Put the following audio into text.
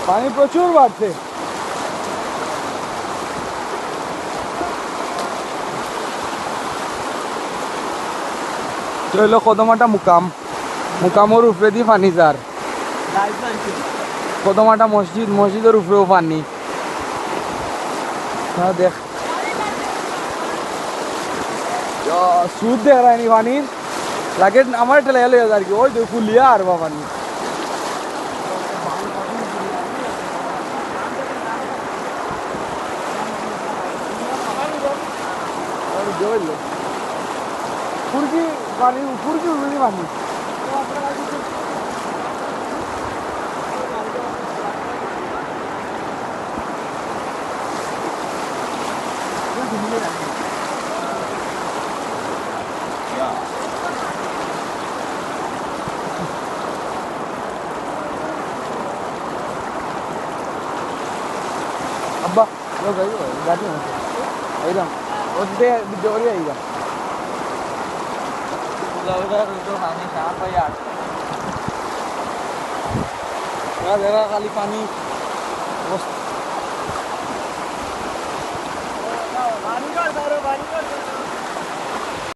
পানি প্রচুর বাড়ছে। হইলো কদমাটা মুকাম, মুকামর উপরে দিয়ে পানি যার। কদমাটা মসজিদ, মসজিদের উপরেও পানি। দেখ সুদ দেখ রায়নি পানির লাগে আমার ঠেলে এলো আর কি। ওই দেখ ফুলিয়া আর বা পানি ফুরকি পানি, ফুরকি উঠে পানি। अब्बा लो गई गाड़ी में एकदम उससे जोड़ी आएगा तो पानी साफ है यार। जगह खाली पानी पानी कर